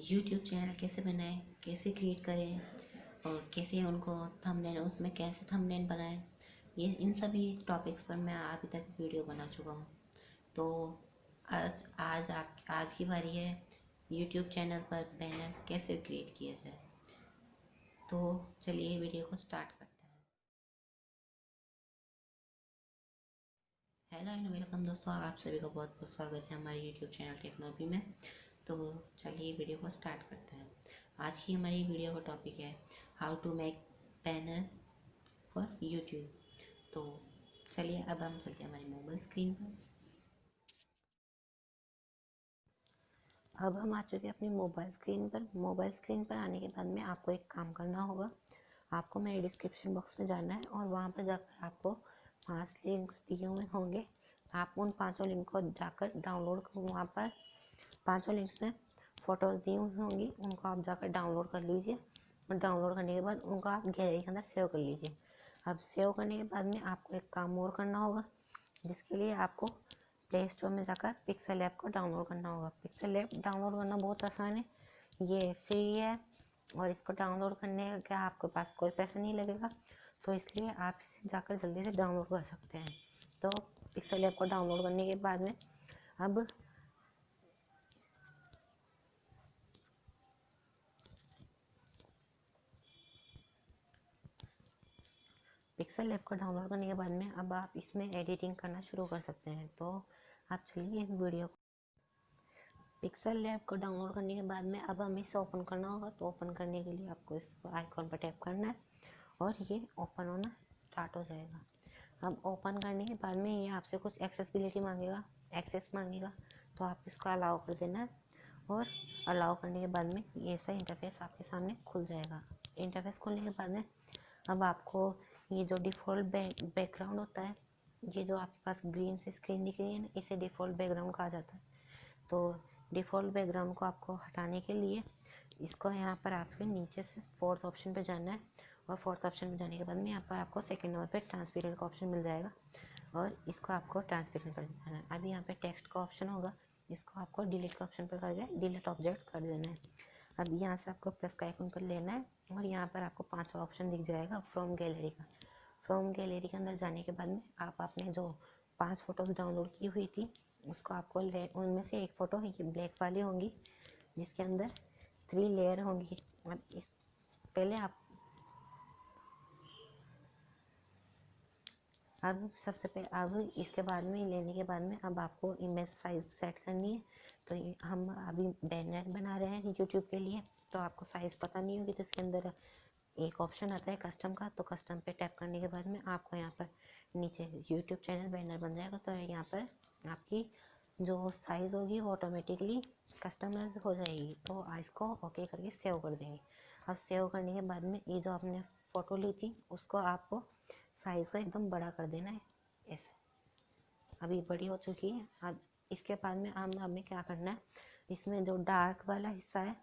YouTube channel कैसे बनाएं, कैसे क्रिएट करें और कैसे उनको थंबनेल उसमें कैसे थंबनेल बनाएं, ये इन सभी टॉपिक्स पर मैं अभी तक वीडियो बना चुका हूँ। तो आज की बारी है YouTube चैनल पर बैनर कैसे क्रिएट किया जाए। तो चलिए वीडियो को स्टार्ट करते हैं। हेलो एंड वेलकम दोस्तों, आप सभी का बहुत बहुत स्वागत है हमारे YouTube चैनल टेक्नो अभी में। तो चलिए वीडियो को स्टार्ट करते हैं। आज की हमारी वीडियो का टॉपिक है how to make banner for YouTube. तो चलिए अब हम चलते हैं हमारी मोबाइल स्क्रीन पर। अब हम आ चुके हैं अपनी मोबाइल स्क्रीन पर आने के बाद में आपको एक काम करना होगा। आपको मेरे डिस्क्रिप्शन बॉक्स में जाना है और वहाँ पर जाकर आपको 5 लिंक्स दिए हुए होंगे। आप उन 5 लिंक को जाकर डाउनलोड, वहाँ पर 5 लिंक्स में फ़ोटोज़ दी हुई होंगी, उनको आप जाकर डाउनलोड कर लीजिए और डाउनलोड करने के बाद उनको आप गैलरी के अंदर सेव कर लीजिए। अब सेव करने के बाद में आपको एक काम और करना होगा, जिसके लिए आपको प्ले स्टोर में जाकर पिक्सल ऐप को डाउनलोड करना होगा। पिक्सल ऐप डाउनलोड करना बहुत आसान है, ये फ्री है और इसको डाउनलोड करने का आपके पास कोई पैसा नहीं लगेगा, तो इसलिए आप इसे जाकर जल्दी से डाउनलोड कर सकते हैं। तो पिक्सल ऐप को डाउनलोड करने के बाद में अब पिक्सल ऐप को डाउनलोड करने के बाद में अब आप इसमें एडिटिंग करना शुरू कर सकते हैं। तो आप चलिए वीडियो पिक्सल ऐप को डाउनलोड करने के बाद में अब हमें इसे ओपन करना होगा। तो ओपन करने के लिए आपको इस आइकॉन पर टैप करना है और ये ओपन होना स्टार्ट हो जाएगा। अब ओपन करने के बाद में ये आपसे कुछ एक्सेस मांगेगा, तो आप इसको अलाउ कर देना है और अलाउ करने के बाद में ये ऐसा इंटरफेस आपके सामने खुल जाएगा। इंटरफेस खुलने के बाद में अब आपको ये जो डिफ़ॉल्ट बैकग्राउंड होता है, ये जो आपके पास ग्रीन से स्क्रीन दिख रही है ना, इसे डिफ़ॉल्ट बैकग्राउंड कहा जाता है। तो डिफ़ॉल्ट बैकग्राउंड को आपको हटाने के लिए इसको यहाँ पर आपके नीचे से 4th ऑप्शन पे जाना है और 4th ऑप्शन पे जाने के बाद में यहाँ पर आपको सेकंड नंबर पे ट्रांसपेरेंट का ऑप्शन मिल जाएगा और इसको आपको ट्रांसपेरेंट कर देना है। अभी यहाँ पे टेक्स्ट का ऑप्शन होगा, इसको आपको डिलीट का ऑप्शन पर करके डिलीट ऑब्जेक्ट कर देना है। अब यहाँ से आपको प्लस का आइकन पर लेना है और यहाँ पर आपको 5वां ऑप्शन दिख जाएगा फ्रॉम गैलरी का। फ्रॉम गैलरी के अंदर जाने के बाद में आप आपने जो 5 फ़ोटोज़ डाउनलोड की हुई थी उसको आपको उनमें से एक फ़ोटो ये ब्लैक वाली होंगी, जिसके अंदर 3 लेयर होंगी। अब इस पहले आप अब इसके बाद में लेने के बाद में अब आपको इमेज साइज़ सेट करनी है। तो ये हम अभी बैनर बना रहे हैं यूट्यूब के लिए, तो आपको साइज़ पता नहीं होगी, तो इसके अंदर एक ऑप्शन आता है कस्टम का। तो कस्टम पे टैप करने के बाद में आपको यहाँ पर नीचे यूट्यूब चैनल बैनर बन जाएगा। तो यहाँ पर आपकी जो साइज़ होगी वो ऑटोमेटिकली कस्टमाइज हो जाएगी। तो इसको ओके करके सेव कर देंगे। अब सेव करने के बाद में ये जो आपने फ़ोटो ली थी उसको आपको साइज़ को एकदम बड़ा कर देना है ऐसे। अभी बड़ी हो चुकी है। अब इसके बाद में हमें क्या करना है, इसमें जो डार्क वाला हिस्सा है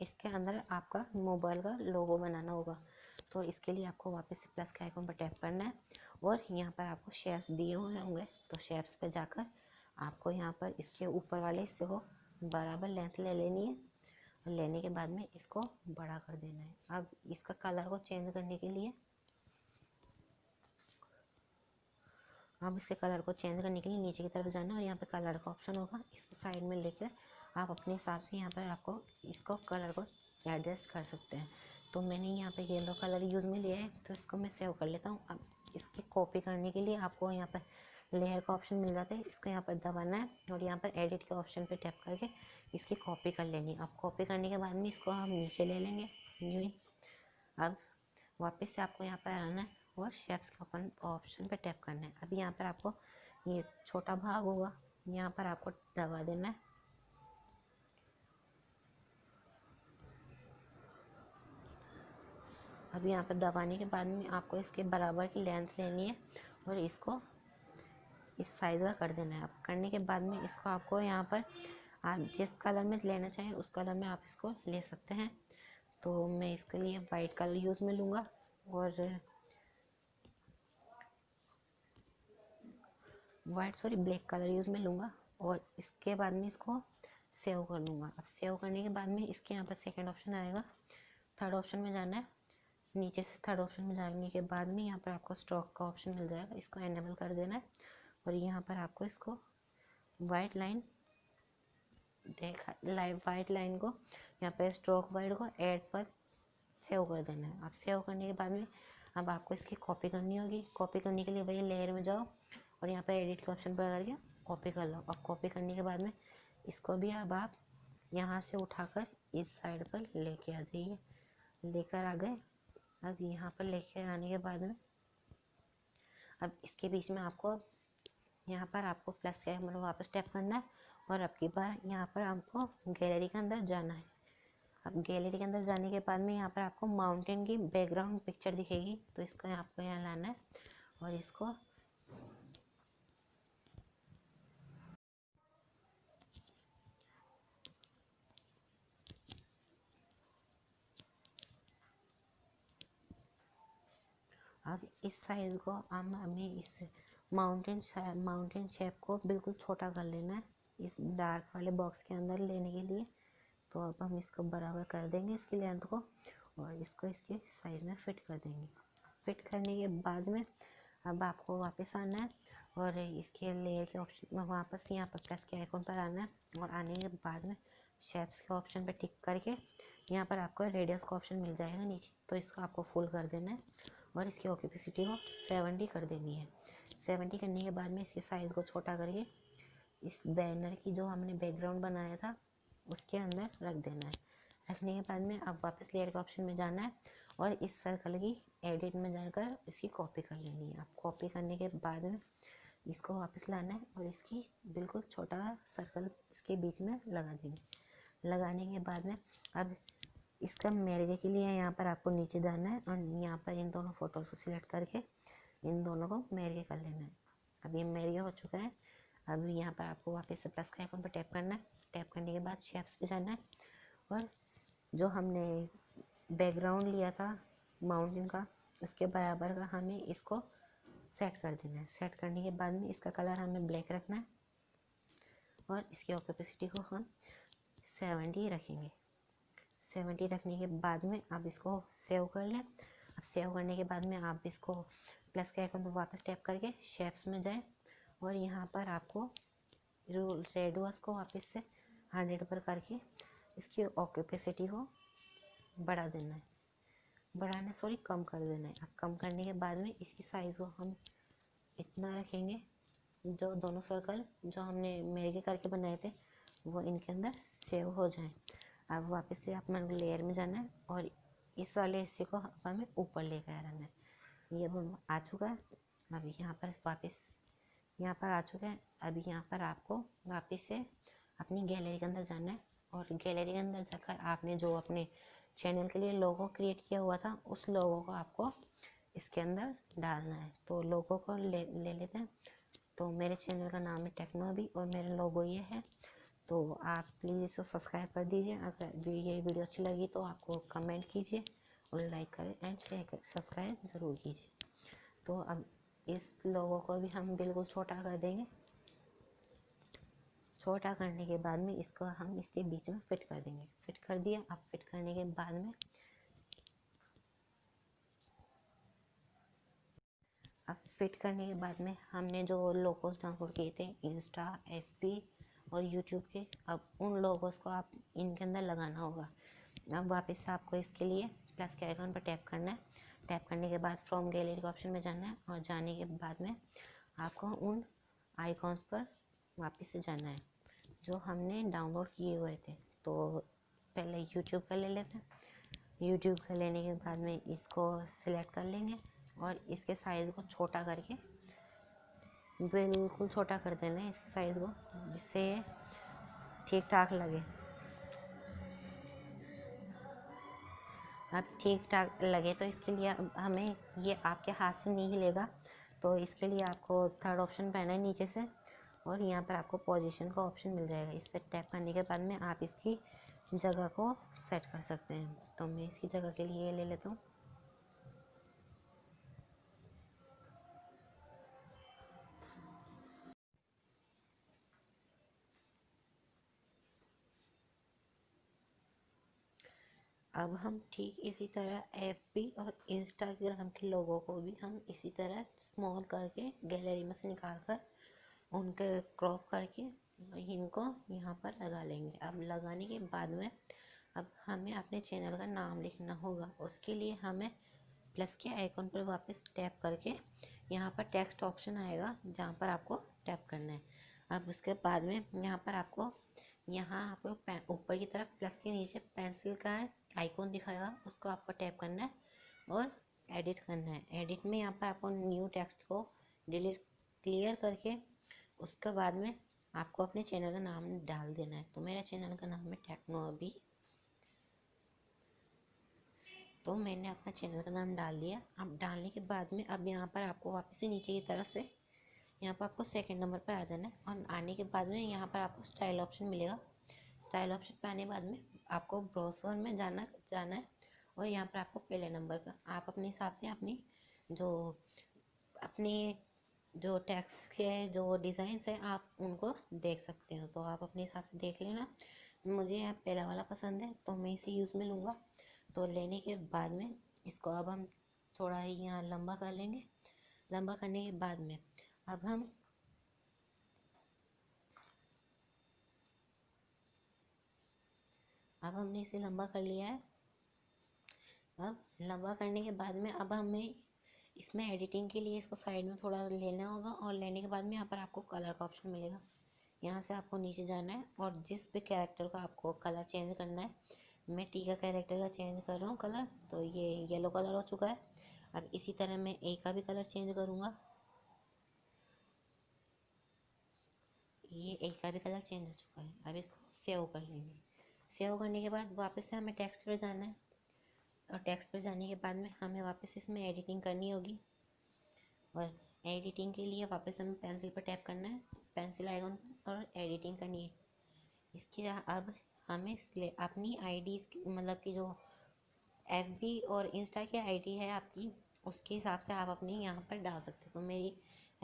इसके अंदर आपका मोबाइल का लोगो बनाना होगा। तो इसके लिए आपको वापस से प्लस के आइकन पर टैप करना है और यहाँ पर आपको शेप्स दिए हुए होंगे, तो शेप्स पे जाकर आपको यहाँ पर इसके ऊपर वाले हिस्से को बराबर लेंथ ले लेनी है और लेने के बाद में इसको बड़ा कर देना है। अब इसका कलर को चेंज करने के लिए इसके कलर को चेंज करने के लिए नीचे की तरफ जाना और यहाँ पे कलर का ऑप्शन होगा, इसको साइड में लेकर आप अपने हिसाब से यहाँ पर आपको इसको कलर को एडजस्ट कर सकते हैं। तो मैंने यहाँ पे येलो कलर यूज़ में लिया है, तो इसको मैं सेव कर लेता हूँ। अब इसकी कॉपी करने के लिए आपको यहाँ पर लेयर का ऑप्शन मिल जाता है, इसको यहाँ पर दबाना है और यहाँ पर एडिट के ऑप्शन पर टैप करके इसकी कॉपी कर लेनी है। अब कॉपी करने के बाद में इसको हम नीचे ले लेंगे यूँ ही। अब वापस से आपको यहाँ पर आना है और शेप्स के ऑप्शन पे टैप करना है। अभी यहाँ पर आपको ये छोटा भाग होगा, यहाँ पर आपको दबा देना है। अभी यहाँ पर दबाने के बाद में आपको इसके बराबर की लेंथ लेनी है और इसको इस साइज़ का कर देना है। अब करने के बाद में इसको आपको यहाँ पर आप जिस कलर में लेना चाहें उस कलर में आप इसको ले सकते हैं। तो मैं इसके लिए वाइट कलर यूज़ में लूँगा और ब्लैक कलर यूज़ में लूँगा और इसके बाद में इसको सेव कर दूंगा। अब सेव करने के बाद में इसके यहाँ पर सेकंड ऑप्शन आएगा, थर्ड ऑप्शन में जाना है। नीचे से थर्ड ऑप्शन में जाने के बाद में यहाँ पर आपको स्ट्रोक का ऑप्शन मिल जाएगा, इसको एनेबल कर देना है। और यहाँ पर आपको इसको वाइट लाइन वाइट लाइन को यहाँ पर स्ट्रोक वाइट को ऐड पर सेव कर देना है। अब सेव करने के बाद में अब आपको इसकी कॉपी करनी होगी। कॉपी करने के लिए वही लेयर में जाओ और यहाँ पर एडिट के ऑप्शन पर करके कॉपी कर लो। अब कॉपी करने के बाद में इसको भी अब आप यहाँ से उठाकर इस साइड पर लेके आ जाइए। लेकर आ गए। अब यहाँ पर लेके आने के बाद में अब इसके बीच में आपको यहाँ पर आपको प्लस का मतलब वापस टैप करना है और अब की बार यहाँ पर आपको गैलरी के अंदर जाना है। अब गैलरी के अंदर जाने के बाद में यहाँ पर आपको माउंटेन की बैकग्राउंड पिक्चर दिखेगी, तो इसको आपको यहाँ लाना है और इसको अब इस साइज को हमें इस माउंटेन शेप को बिल्कुल छोटा कर लेना है इस डार्क वाले बॉक्स के अंदर लेने के लिए। तो अब हम इसको बराबर कर देंगे इसकी लेंथ को और इसको इसके साइज में फिट कर देंगे। फिट करने के बाद में अब आपको वापस आना है और इसके लेयर के ऑप्शन में वापस यहाँ पर प्लस के आइकॉन पर आना है और आने के बाद में शेप्स के ऑप्शन पर टिक करके यहाँ पर आपको रेडियस का ऑप्शन मिल जाएगा नीचे, तो इसको आपको फुल कर देना है और इसकी ऑक्यूपेसिटी को 70 कर देनी है। 70 करने के बाद में इसके साइज़ को छोटा करके इस बैनर की जो हमने बैकग्राउंड बनाया था उसके अंदर रख देना है। रखने के बाद में अब वापस लेयर के ऑप्शन में जाना है और इस सर्कल की एडिट में जाकर इसकी कॉपी कर लेनी है। अब कॉपी करने के बाद में इसको वापस लाना है और इसकी बिल्कुल छोटा सर्कल इसके बीच में लगा देंगे। लगाने के बाद में अब इसका मेरे के लिए यहाँ पर आपको नीचे जाना है और यहाँ पर इन दोनों फोटोज़ को सिलेक्ट करके इन दोनों को मेरे कर लेना है। अब ये मेरे हो चुका है। अब यहाँ पर आपको वापस से प्लस का आइकन पर टैप करना है। टैप करने के बाद शेप्स पे जाना है और जो हमने बैकग्राउंड लिया था माउंटेन का उसके बराबर का हमें इसको सेट कर देना है। सेट करने के बाद में इसका कलर हमें ब्लैक रखना है और इसकी ऑक्यूपेसिटी को हम 70 रखेंगे। 70 रखने के बाद में आप इसको सेव कर लें। अब सेव करने के बाद में आप इसको प्लस के आइकन पर वापस टैप करके शेप्स में जाएं और यहाँ पर आपको रेडियस को वापस से 100 पर करके इसकी ऑक्यूपेसिटी को बढ़ा देना है, कम कर देना है। अब कम करने के बाद में इसकी साइज़ को हम इतना रखेंगे जो दोनों सर्कल जो हमने मेरे करके बनाए थे वो इनके अंदर सेव हो जाएं। अब वापस से अपना लेयर में जाना है और इस वाले हिस्से को हमें ऊपर लेकर आना है। ये अब आ चुका है। अब यहाँ पर वापस यहाँ पर आ चुका है। अभी यहाँ पर आपको वापस से अपनी गैलरी के अंदर जाना है और गैलरी के अंदर जाकर आपने जो अपने चैनल के लिए लोगो क्रिएट किया हुआ था उस लोगो को आपको इसके अंदर डालना है। तो लोगो को ले लेते हैं। तो मेरे चैनल का नाम है टेक्नो अभी और मेरा लोगो ये है। तो आप प्लीज़ इसको सब्सक्राइब कर दीजिए। अगर ये वीडियो अच्छी लगी तो आपको कमेंट कीजिए और लाइक करें एंड शेयर सब्सक्राइब ज़रूर कीजिए। तो अब इस लोगो को भी हम बिल्कुल छोटा कर देंगे। छोटा करने के बाद में इसको हम इसके बीच में फिट कर देंगे। फिट कर दिया। अब फिट करने के बाद में हमने जो लोगोस डाउनलोड किए थे इंस्टा, एफबी और यूट्यूब के, अब उन लोगोस को आप इनके अंदर लगाना होगा। अब वापस से आपको इसके लिए प्लस के आइकन पर टैप करना है। टैप करने के बाद फ्रॉम गैलरी के ऑप्शन में जाना है और जाने के बाद में आपको उन आइकॉन्स पर वापस से जाना है जो हमने डाउनलोड किए हुए थे। तो पहले यूट्यूब का ले लेते हैं। यूट्यूब का लेने के बाद में इसको सिलेक्ट कर लेंगे और इसके साइज़ को छोटा करके बिल्कुल छोटा कर देना है इसके साइज़ को, जिससे ठीक ठाक लगे। अब ठीक ठाक लगे तो इसके लिए हमें ये आपके हाथ से नहीं हिलेगा, तो इसके लिए आपको थर्ड ऑप्शन पहना है नीचे से और यहाँ पर आपको पोजीशन का ऑप्शन मिल जाएगा। इस पर टैप करने के बाद में आप इसकी जगह को सेट कर सकते हैं। तो मैं इसकी जगह के लिए ये ले लेता हूँ। अब हम ठीक इसी तरह एफबी और इंस्टाग्राम के लोगों को भी हम इसी तरह स्मॉल करके गैलरी में से निकाल कर उनके क्रॉप करके इनको यहाँ पर लगा लेंगे। अब लगाने के बाद में अब हमें अपने चैनल का नाम लिखना होगा। उसके लिए हमें प्लस के आइकन पर वापस टैप करके यहाँ पर टेक्स्ट ऑप्शन आएगा जहाँ पर आपको टैप करना है। अब उसके बाद में यहाँ पर आपको ऊपर की तरफ प्लस के नीचे पेंसिल का आइकॉन दिखाएगा, उसको आपको टैप करना है और एडिट करना है। एडिट में यहाँ पर आपको न्यू टेक्स्ट को डिलीट क्लियर करके उसके बाद में आपको अपने चैनल का नाम डाल देना है। तो मेरा चैनल का नाम है टेक्नो अभी। तो मैंने अपना चैनल का नाम डाल दिया। अब डालने के बाद में अब यहाँ पर आपको वापस से नीचे की तरफ से यहाँ पर आपको सेकंड नंबर पर आ जाना है और आने के बाद में यहाँ पर आपको स्टाइल ऑप्शन मिलेगा। स्टाइल ऑप्शन पर आने के बाद में आपको ब्राउज़र में जाना है और यहाँ पर आपको पहले नंबर का आप अपने हिसाब से अपनी जो टेक्स्ट के जो डिज़ाइंस है आप उनको देख सकते हो। तो आप अपने हिसाब से देख लेना। मुझे यहाँ पहला वाला पसंद है तो मैं इसे यूज़ में लूँगा। तो लेने के बाद में इसको अब हम थोड़ा ही यहाँ लंबा कर लेंगे। लंबा करने के बाद में अब हमने इसे लंबा कर लिया है। अब लंबा करने के बाद में अब हमें इसमें एडिटिंग के लिए इसको साइड में थोड़ा लेना होगा और लेने के बाद में यहाँ पर आपको कलर का ऑप्शन मिलेगा। यहाँ से आपको नीचे जाना है और जिस भी कैरेक्टर का आपको कलर चेंज करना है, मैं टी का कैरेक्टर का चेंज कर रहा हूँ कलर, तो ये येलो कलर हो चुका है। अब इसी तरह मैं ए का भी कलर चेंज करूँगा। ये ए का भी कलर चेंज हो चुका है। अब इसको सेव कर लेंगे। सेव करने के बाद वापस से हमें टेक्स्ट पर जाना है और टेक्स्ट पर जाने के बाद में हमें वापस इसमें एडिटिंग करनी होगी और एडिटिंग के लिए वापस हमें पेंसिल पर टैप करना है, पेंसिल आइकन पर, और एडिटिंग करनी है इसकी। अब हमें अपनी आईडी मतलब कि जो एफबी और इंस्टा की आईडी है आपकी, उसके हिसाब से आप अपनी यहाँ पर डाल सकते हो। तो मेरी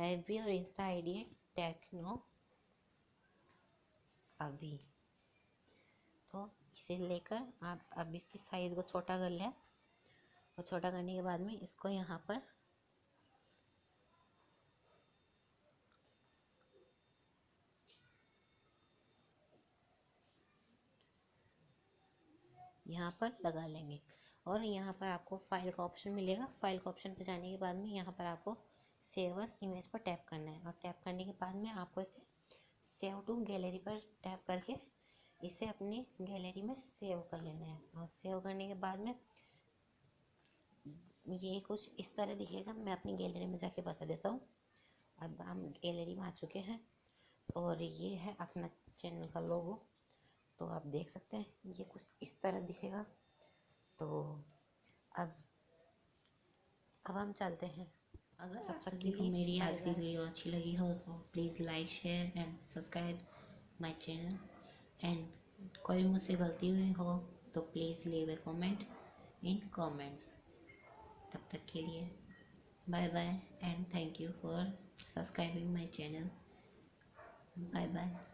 एफबी और इंस्टा आईडी है टेक्नो अभी। तो इसे लेकर आप अब इसकी साइज़ को छोटा कर लें और छोटा करने के बाद में इसको यहाँ पर लगा लेंगे और यहाँ पर आपको फाइल का ऑप्शन मिलेगा। फाइल का ऑप्शन पर जाने के बाद में यहाँ पर आपको सेव एज इमेज पर टैप करना है और टैप करने के बाद में आपको इसे सेव टू गैलरी पर टैप करके इसे अपनी गैलरी में सेव कर लेना है। और सेव करने के बाद में ये कुछ इस तरह दिखेगा। मैं अपनी गैलरी में जाके बता देता हूँ। अब हम गैलरी में आ चुके हैं और ये है अपना चैनल का लोगो। तो आप देख सकते हैं ये कुछ इस तरह दिखेगा। तो अब हम चलते हैं। अगर आप सभी को मेरी आज की वीडियो अच्छी लगी हो तो please like share and subscribe my channel. And कोई मुझसे गलती हुई हो तो please leave a comment in comments. तब तक के लिए bye bye and thank you for subscribing my channel. Bye bye.